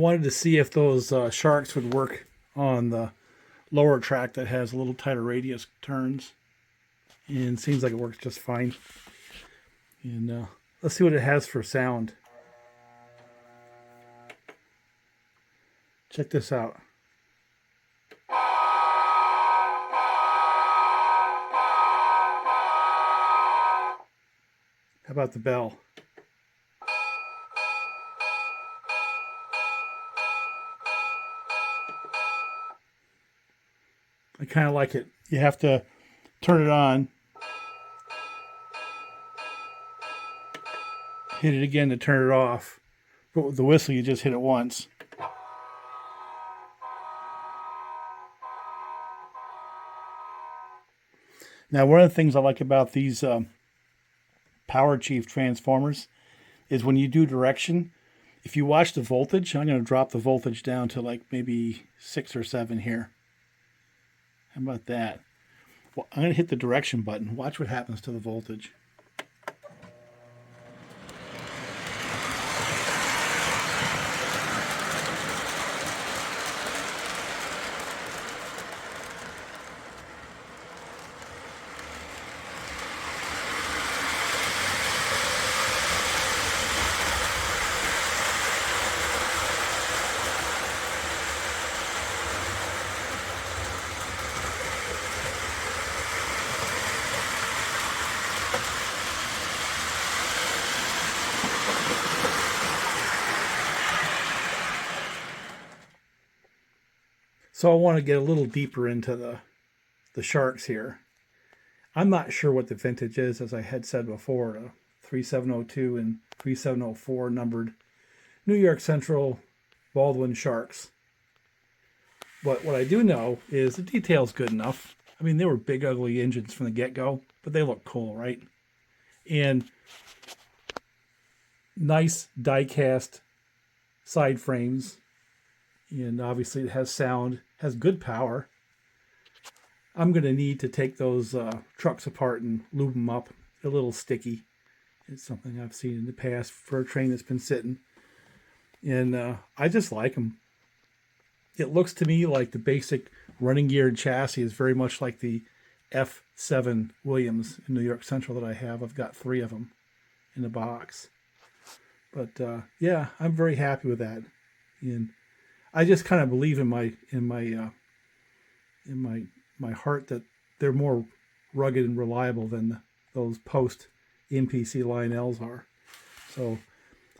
wanted to see if those sharks would work on the lower track that has a little tighter radius turns. And it seems like it works just fine. And let's see what it has for sound. Check this out. How about the bell? I kind of like it. You have to turn it on, hit it again to turn it off. But with the whistle, you just hit it once. Now, one of the things I like about these Power Chief transformers is when you do direction, if you watch the voltage, I'm going to drop the voltage down to like maybe 6 or 7 here. How about that? Well, I'm going to hit the direction button. Watch what happens to the voltage. So I want to get a little deeper into the sharks here. I'm not sure what the vintage is, as I had said before. 3702 and 3704 numbered New York Central Baldwin Sharks. But what I do know is the detail's good enough. I mean, they were big, ugly engines from the get-go, but they look cool, right? And nice die-cast side frames. And obviously it has sound, has good power. I'm going to need to take those trucks apart and lube them up. They're a little sticky. It's something I've seen in the past for a train that's been sitting. And I just like them. It looks to me like the basic running geared chassis is very much like the F7 Williams in New York Central that I have. I've got 3 of them in the box. But yeah, I'm very happy with that. And I just kind of believe in my heart that they're more rugged and reliable than those post MPC Lionels are. So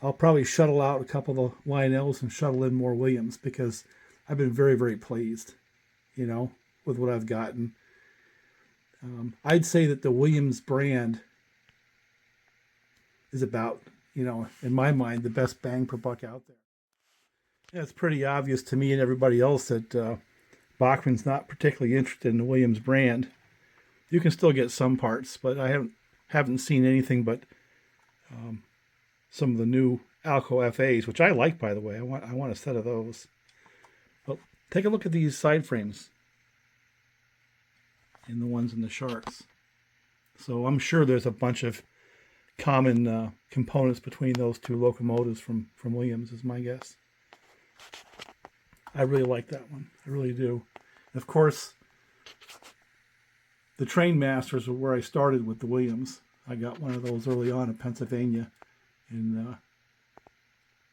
I'll probably shuttle out a couple of the Lionels and shuttle in more Williams because I've been very, very pleased, with what I've gotten. I'd say that the Williams brand is about, in my mind, the best bang per buck out there. Yeah, it's pretty obvious to me and everybody else that Bachmann's not particularly interested in the Williams brand. You can still get some parts, but I haven't seen anything but some of the new Alco FAs, which I like, by the way. I want a set of those. Well, take a look at these side frames and the ones in the Sharks. So I'm sure there's a bunch of common components between those two locomotives from Williams, is my guess. I really like that one. I really do. And of course, the Train Masters were where I started with the Williams. I got one of those early on in Pennsylvania. And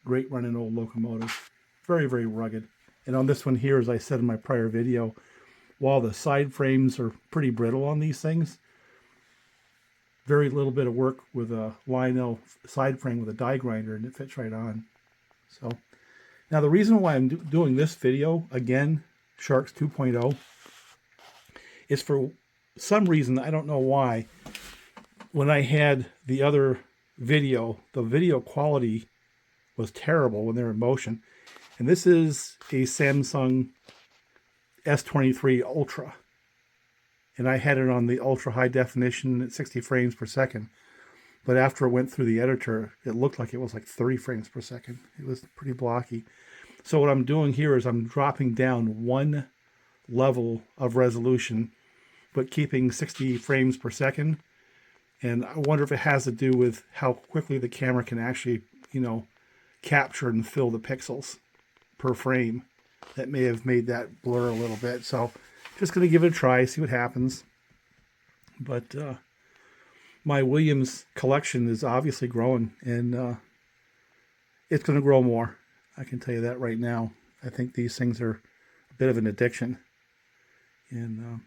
great running old locomotive. Very, very rugged. And on this one here, as I said in my prior video, while the side frames are pretty brittle on these things, very little bit of work with a Lionel side frame with a die grinder, and it fits right on. So now the reason why I'm doing this video, again, Sharks 2.0, is for some reason, I don't know why, when I had the other video, the video quality was terrible when they were in motion. And this is a Samsung S23 Ultra. And I had it on the ultra high definition at 60 frames per second. But after it went through the editor, it looked like it was like 30 frames per second. It was pretty blocky. So what I'm doing here is I'm dropping down one level of resolution, but keeping 60 frames per second. And I wonder if it has to do with how quickly the camera can actually, capture and fill the pixels. per frame that may have made that blur a little bit. So just going to give it a try, see what happens. But my Williams collection is obviously growing, and it's going to grow more. I can tell you that right now. I think these things are a bit of an addiction. And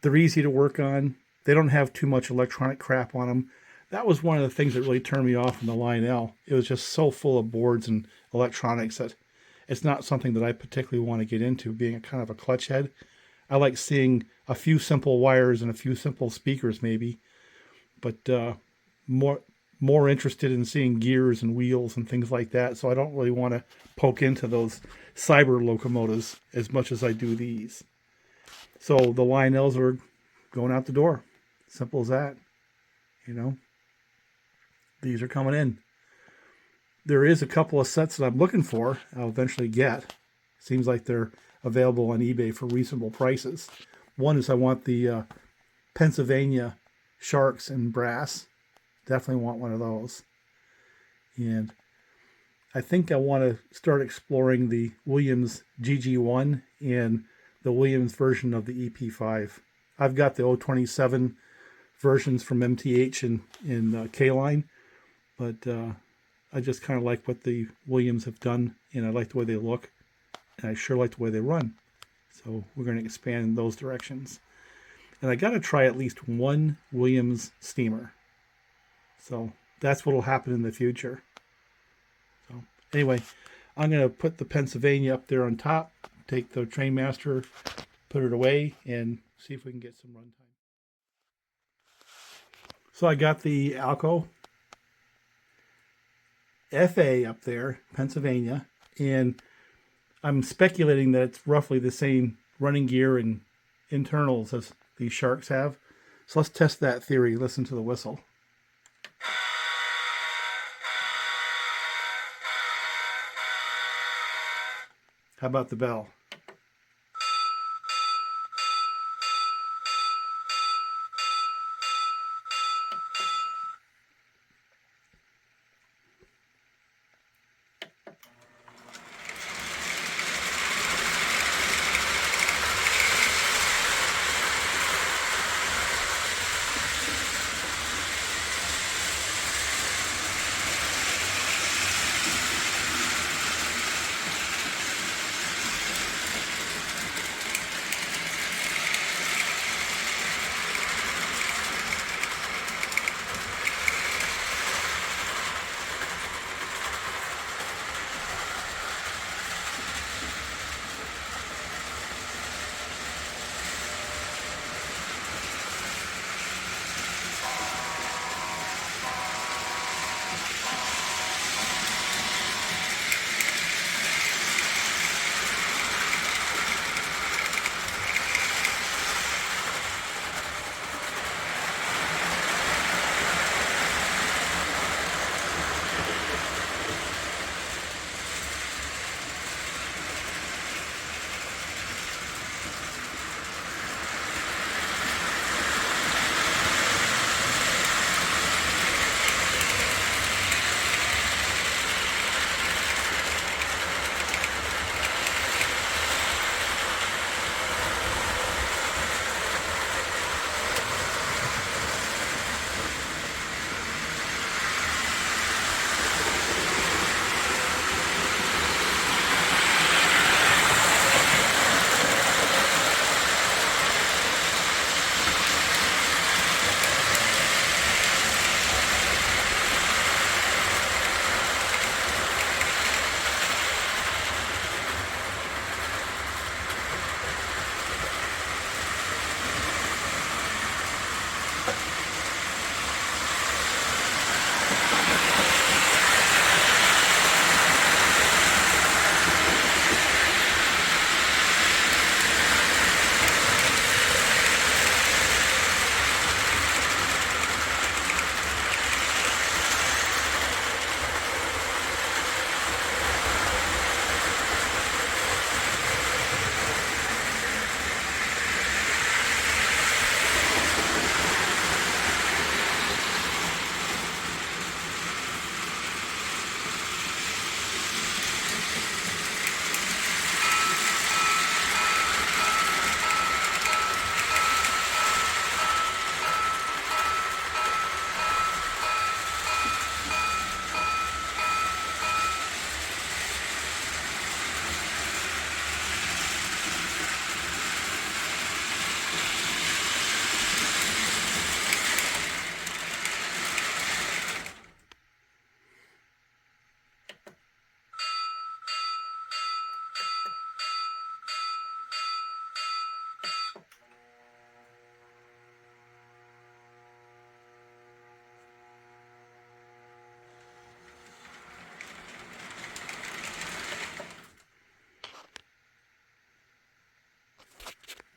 they're easy to work on. They don't have too much electronic crap on them. That was one of the things that really turned me off from the Lionel. It was just so full of boards and electronics that it's not something that I particularly want to get into, being a kind of a clutch head. I like seeing a few simple wires and a few simple speakers maybe, but more interested in seeing gears and wheels and things like that. So I don't really want to poke into those cyber locomotives as much as I do these. So the Lionels are going out the door. Simple as that. You know, these are coming in. There is a couple of sets that I'm looking for. I'll eventually get. Seems like they're available on eBay for reasonable prices. One is I want the Pennsylvania Sharks in brass. Definitely want one of those. And I think I want to start exploring the Williams GG1 and the Williams version of the EP5. I've got the 027 versions from MTH and K-Line, but I just kind of like what the Williams have done, and I like the way they look, and I sure like the way they run. So we're going to expand in those directions. And I got to try at least one Williams steamer. So that's what will happen in the future. So anyway, I'm going to put the Pennsylvania up there on top, take the Trainmaster, put it away, and see if we can get some runtime. So I got the Alco FA up there, Pennsylvania, and I'm speculating that it's roughly the same running gear and internals as these Sharks have. So let's test that theory. Listen to the whistle. How about the bell?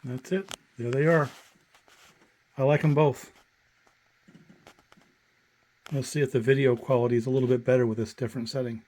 That's it. There they are. I like them both. Let's see if the video quality is a little bit better with this different setting.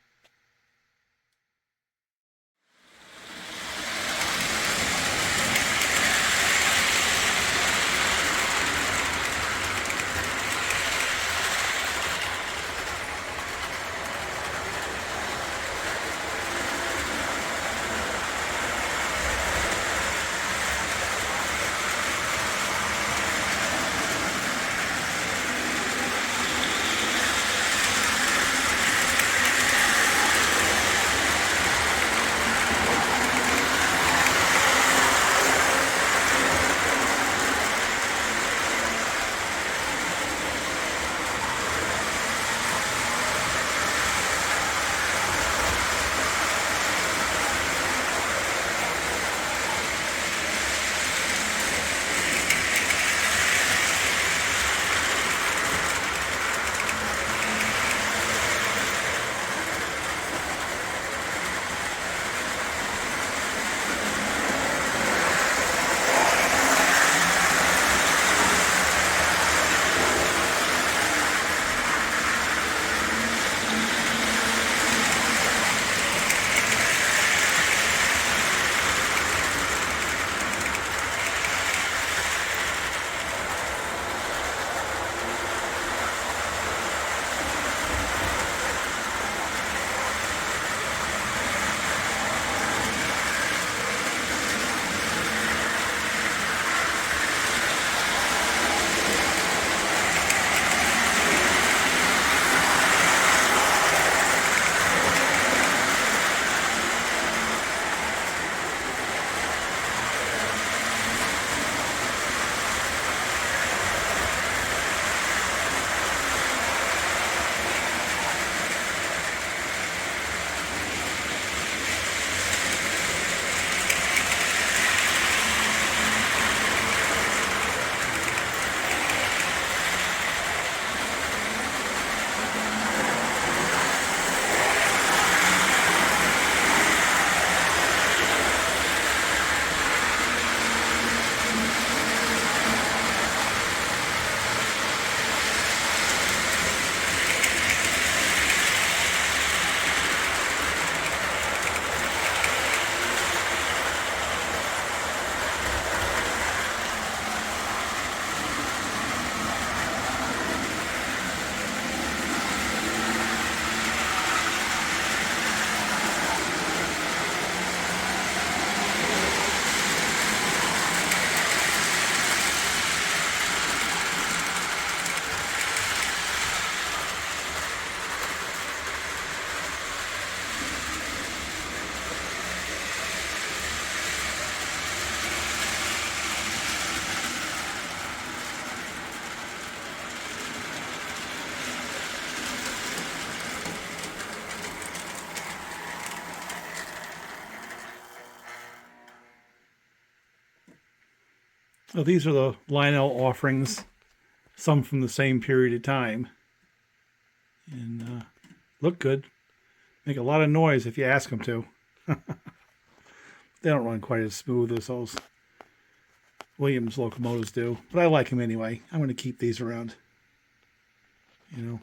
Well, these are the Lionel offerings, some from the same period of time. And look good. Make a lot of noise if you ask them to. They don't run quite as smooth as those Williams locomotives do, but I like them anyway. I'm going to keep these around. You know.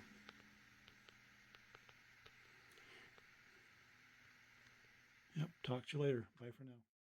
Yep, talk to you later. Bye for now.